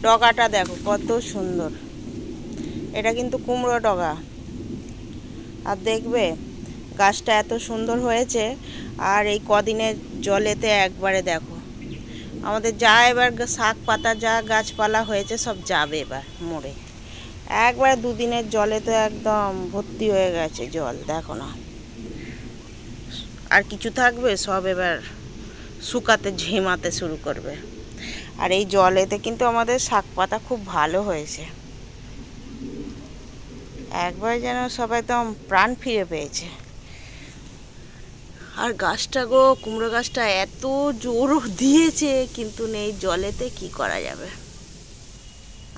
ডগাটা দেখো কত সুন্দর, এটা কিন্তু কুমড়ো ডগা। আর দেখবে গাছটা এত সুন্দর হয়েছে, আর এই কদিনের জলেতে একবারে দেখো আমাদের যা এবার শাক পাতা যা গাছপালা হয়েছে সব যাবে এবার মরে। একবারে দুদিনের জলে তো একদম ভর্তি হয়ে গেছে জল, দেখো না আর কিছু থাকবে, সব এবার শুকাতে ঝিমাতে শুরু করবে। আর এই জলেতে কিন্তু আমাদের শাক পাতা খুব ভালো হয়েছে, একবার যেন সব একদম প্রাণ ফিরে পেয়েছে। আর গাছটা গো, কুমড়ো গাছটা এত জোর দিয়েছে, কিন্তু নেই জলেতে, কি করা যাবে।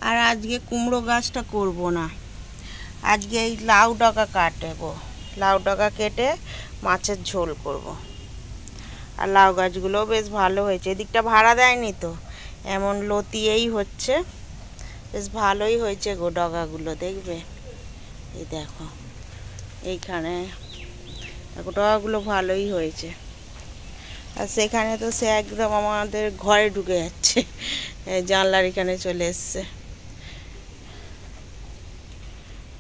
আর আজকে কুমড়ো গাছটা করব না, আজকে এই লাউ ডগা কাটবো, লাউ ডগা কেটে মাছের ঝোল করব। আর লাউ গাছগুলোও বেশ ভালো হয়েছে, এদিকটা ভাড়া দেয়নি তো, এমন লতিয়েই হচ্ছে, বেশ ভালোই হয়েছে গো ডগাগুলো, দেখবে এই দেখো এইখানে দেখো ডগাগুলো ভালোই হয়েছে। আর সেখানে তো সে একদম আমাদের ঘরে ঢুকে যাচ্ছে, জানলার এখানে চলে এসছে।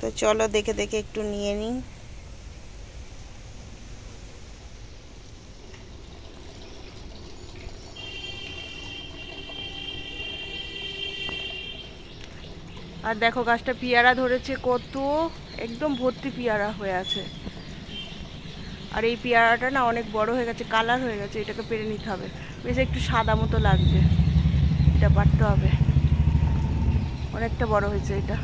তো চলো দেখে দেখে একটু নিয়ে নিই। আর দেখো গাছটা পেয়ারা ধরেছে কত, একদম ভর্তি পেয়ারা হয়ে আছে। আর এই পেয়ারাটা না অনেক বড় হয়ে গেছে, কালার হয়ে গেছে, এটাকে পেরে নিতে হবে। বেশ একটু সাদা মতো লাগছে, এটা পারতে হবে, অনেকটা বড় হয়েছে এটা।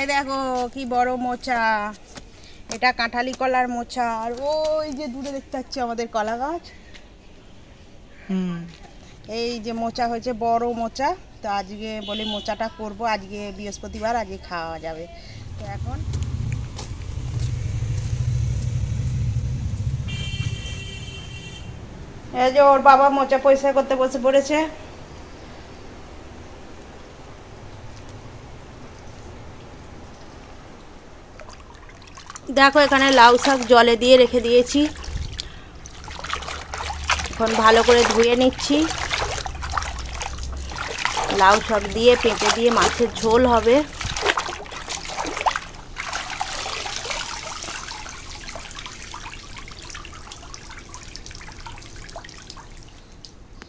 এই দেখো কি বড় মোচা, এটা কাঁঠালি কলার মোচা। আর ওই যে দূরে দেখতে পাচ্ছি আমাদের কলা গাছ, এই যে মোচা হয়েছে, বড় মোচা। তো আজকে বলি মোচাটা করব, আজকে বৃহস্পতিবার, আজকে খাওয়া যাবে। তো এখন এই যে ওর বাবা মোচা পরিষ্কার করতে বসে পড়েছে। দেখো এখানে লাউ শাক জলে দিয়ে রেখে দিয়েছি, এখন ভালো করে ধুয়ে নিচ্ছি। লাউ শাক দিয়ে পেঁপে দিয়ে মাছের ঝোল হবে।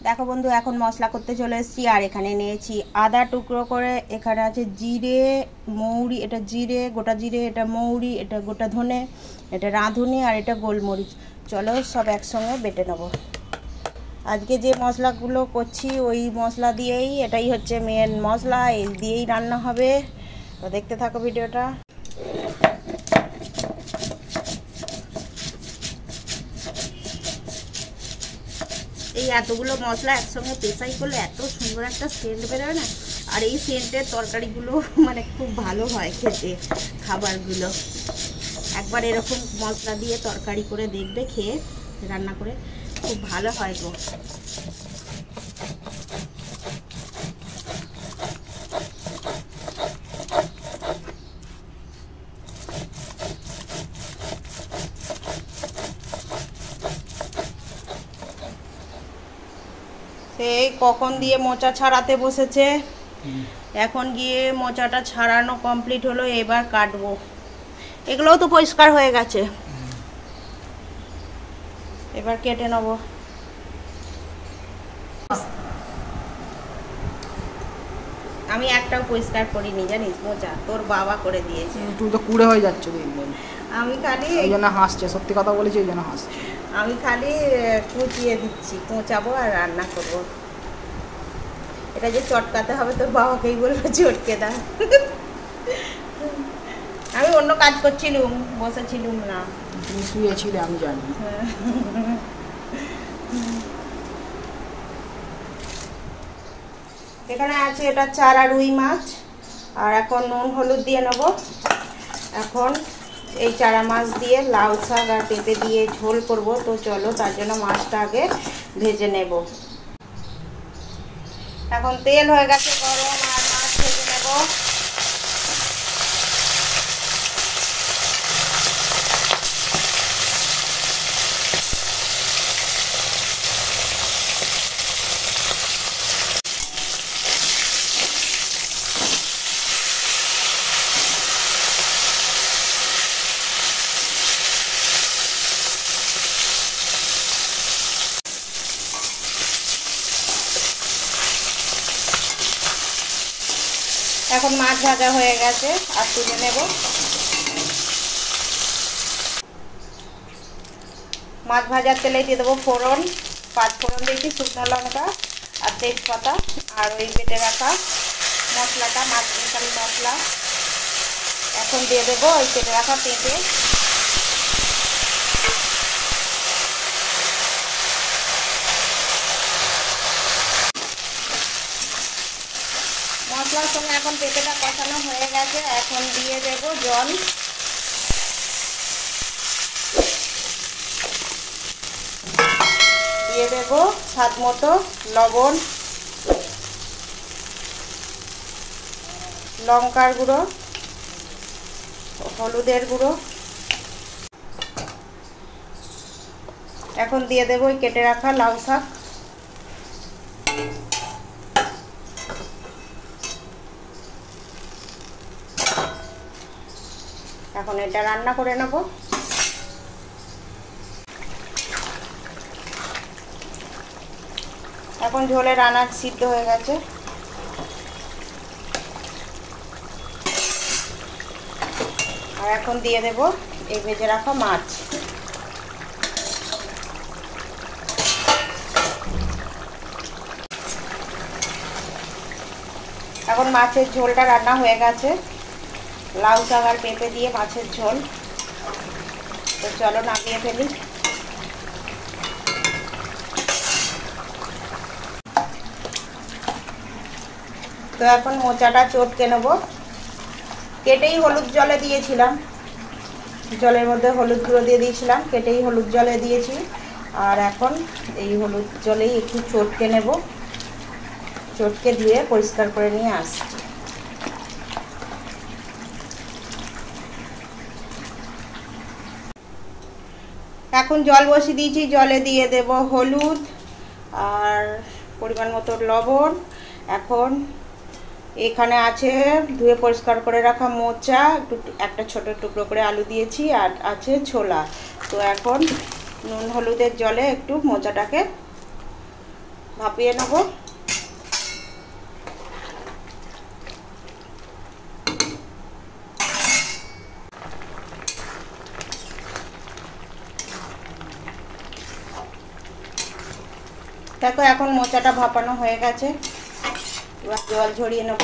দেখো বন্ধু, এখন মশলা করতে চলে এসেছি। আর এখানে নিয়েছি আদা টুকরো করে, এখানে আছে জিরে মৌরি, এটা জিরে গোটা জিরে, এটা মৌরি, এটা গোটা ধনে, এটা রাঁধুনি, আর এটা গোলমরিচ। চলো সব একসঙ্গে বেটে নেবো। আজকে যে মশলাগুলো করছি ওই মশলা দিয়েই, এটাই হচ্ছে মেন মশলা, এই দিয়েই রান্না হবে। তো দেখতে থাকো ভিডিওটা। এই এতগুলো মশলা একসঙ্গে পেশাই করলে এত সুন্দর একটা সেন্ট বেরোয় না। আর এই সেন্টের তরকারিগুলো মানে খুব ভালো হয় খেতে, খাবারগুলো। একবার এরকম মশলা দিয়ে তরকারি করে দেখবে, খেয়ে রান্না করে খুব ভালো হয় গো। সেই কখন দিয়ে মোচা ছাড়াতে বসেছে, এখন গিয়ে মোচাটা ছাড়ানো কমপ্লিট হলো, এবার কাটবো। এগুলোও তো পরিষ্কার হয়ে গেছে, এবার কেটে নেব। আমি একটাও পরিষ্কার করিনি জানিস মোচা, তোর বাবা করে দিয়েছে। তুই তো কুড়ে হয়ে যাচ্ছে দিন দিন। আমি খালি এই জন্য হাসছে, সত্যি কথা বলেছি এই জন্য হাসছে। আমি খালি কুচিয়ে দিচ্ছি, কোঁচাবো আর রান্না করব। এটা যে চটকাতে হবে তোর বাবাকেই বলবো চটকে দা। আমি অন্য কাজ করছিলুম, বসেছিলুম না। তুমি শুয়েছিলে আমি জানি। এখানে আছে এটা চারা রুই মাছ, আর এখন নুন হলুদ দিয়ে নেব। এখন এই চারা মাছ দিয়ে লাউ শাক আর পেঁপে দিয়ে ঝোল করব। তো চলো তার জন্য মাছটা আগে ভেজে নেব। এখন তেল হয়ে গেছে গরম, আর মাছ ভেজে নেব। এখন মাছ ভাজা হয়ে গেছে, আর তুলে নেব। মাছ ভাজার তেলে দিয়ে দেবো ফোড়ন, 5 ফোড়ন দিয়েছি, শুকনো লঙ্কা আর তেজপাতা, আর ওই বেটে রাখা মশলাটা, মাছ মশালি মশলা। এখন দিয়ে দেবো ওই কেটে রাখা পেঁপে, মশলার সঙ্গে এখন পেঁপেটা কষানো হয়ে গেছে। এখন দিয়ে দেব জল, দিয়ে দেব স্বাদ মতো লবণ, লঙ্কার গুঁড়ো, হলুদের গুঁড়ো। এখন দিয়ে দেব ওই কেটে রাখা লাউ শাক। এখন এটা রান্না করে নেব। এখন ঝোলে রান্না সিদ্ধ হয়ে গেছে। আর এখন দিয়ে দেব এই ভেজে রাখা মাছ। এখন মাছের ঝোলটা রান্না হয়ে গেছে, লাউ শাক আর পেঁপে দিয়ে মাছের ঝোল। তো চলো নামিয়ে ফেলি। তো এখন মোচাটা চটকে নেব। কেটেই হলুদ জলে দিয়েছিলাম, জলের মধ্যে হলুদ গুঁড়ো দিয়ে দিয়েছিলাম, কেটেই হলুদ জলে দিয়েছি। আর এখন এই হলুদ জলেই একটু চটকে নেব, চটকে ধুয়ে পরিষ্কার করে নিয়ে আসছি। এখন জল বসিয়ে দিয়েছি, জলে দিয়ে দেব হলুদ আর পরিমাণ মতো লবণ। এখন এখানে আছে ধুয়ে পরিষ্কার করে রাখা মোচা, একটা ছোট টুকরো করে আলু দিয়েছি, আর আছে ছোলা। তো এখন নুন হলুদের জলে একটু মোচাটাকে ভাপিয়ে নেব। দেখো এখন মোচাটা ভাপানো হয়ে গেছে, এবার জল ঝরিয়ে নেব।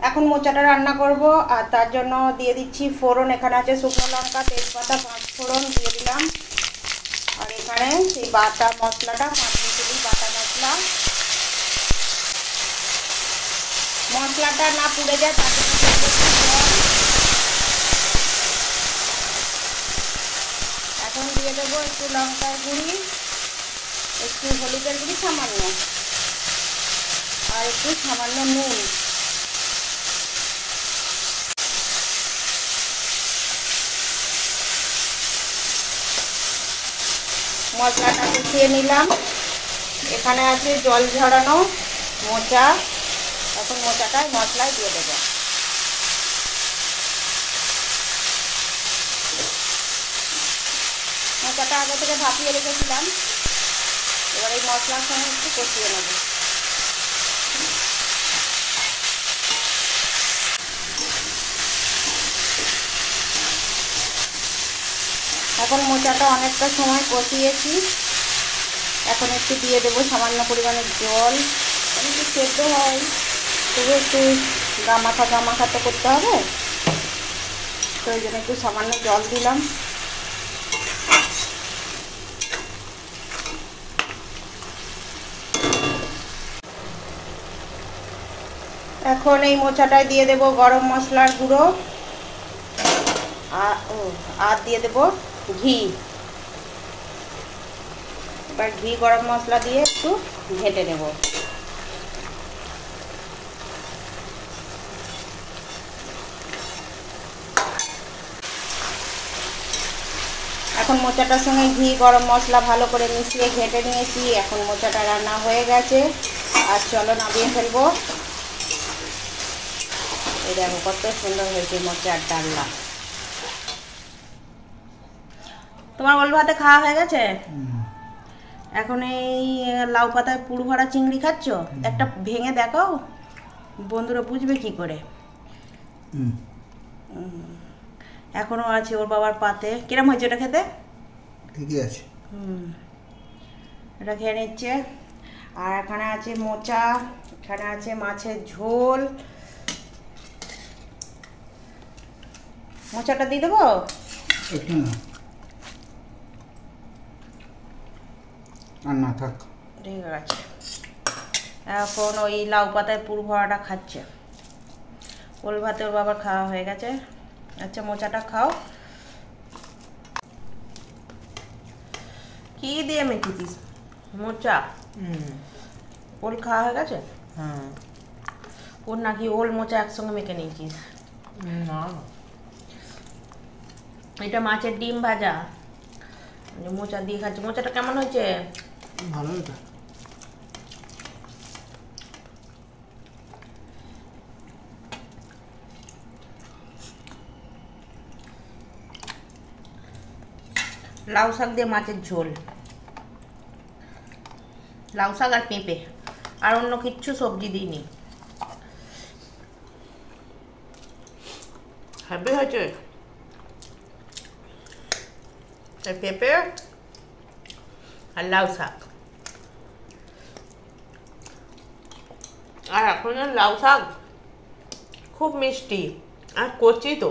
এখন মোচাটা রান্না করব, আর তার জন্য দিয়ে দিচ্ছি ফোড়ন। এখানে আছে শুকনো লঙ্কা, তেজপাতা, 5 ফোড়ন দিয়ে দিলাম। আর এখানে সেই বাটা মশলাটা, 5 মিনিট বাটা মশলা। মশলাটা না পুড়ে যায় তার জন্য এখন দিয়ে দেবো একটু লঙ্কার গুঁড়ি, একটু হলুদের গুঁড়ি সামান্য, আর একটু সামান্য নুন। মশলাটা কষিয়ে নিলাম। এখানে আছে জল ঝরানো মোচা, এখন মোচাটায় মশলায় দিয়ে দেবো। মোচাটা আগে থেকে ভাপিয়ে রেখেছিলাম, এবার এই মশলার সঙ্গে একটু কষিয়ে নেব। এখন মোচাটা অনেকটা সময় কষিয়েছি, এখন একটু দিয়ে দেবো সামান্য পরিমাণে জল। একটু সেদ্ধ হয়, তবু একটু গামাখা তো করতে হবে, তো ওই জন্য একটু সামান্য জল দিলাম। এখন এই মোচাটায় দিয়ে দেব গরম মশলার গুঁড়ো, আর দিয়ে দেব ঘি। এবার ঘি গরম মশলা দিয়ে একটু ঘেঁটে নেব। এখন মোচাটার সঙ্গে ঘি গরম মশলা ভালো করে মিশিয়ে ঘেঁটে নিয়েছি। এখন মোচাটা রান্না হয়ে গেছে, আর চলো নামিয়ে ফেলবো। এই দেখো কত সুন্দর হয়েছে মোচার ডালনা। তোমার ওল ভাতে খাওয়া হয়ে গেছে? এখন এই লাউ পাতায় পুর ভরা চিংড়ি খাচ্ছ, একটা ভেঙে দেখাও, বন্ধুরা বুঝবে কি করে। এখনো আছে ওর বাবার পাতে। কিরম হয়েছে এটা খেতে? ঠিকই আছে। এটা খেয়ে নিচ্ছে। আর এখানে আছে মোচা, এখানে আছে মাছের ঝোল। মোচাটা দিয়ে দেবো? একটু না, আর না থাক। ঠিক আছে। এখন ওই লাউ পাতায় পুর ভরাটা খাচ্ছে। ওল ভাতে ওর বাবার খাওয়া হয়ে গেছে। আচ্ছা মোচাটা খাও। কি দিয়ে মেখেছিস? মোচা? ওল খাওয়া হয়ে গেছে? হ্যাঁ। ওর নাকি ওল মোচা একসঙ্গে মেখে নিয়েছিস? না, এটা মাছের ডিম ভাজা, মোচা দিয়ে খাচ্ছে। মোচাটা কেমন হয়েছে? ভালো এটা। লাউ শাক দিয়ে মাছের ঝোল, লাউ শাক আর পেঁপে, আর অন্য কিচ্ছু সবজি দিইনি। হ্যাপি হয়েছে। পেঁপে আর লাউ শাক। আর এখন লাউ শাক খুব মিষ্টি আর কচি তো।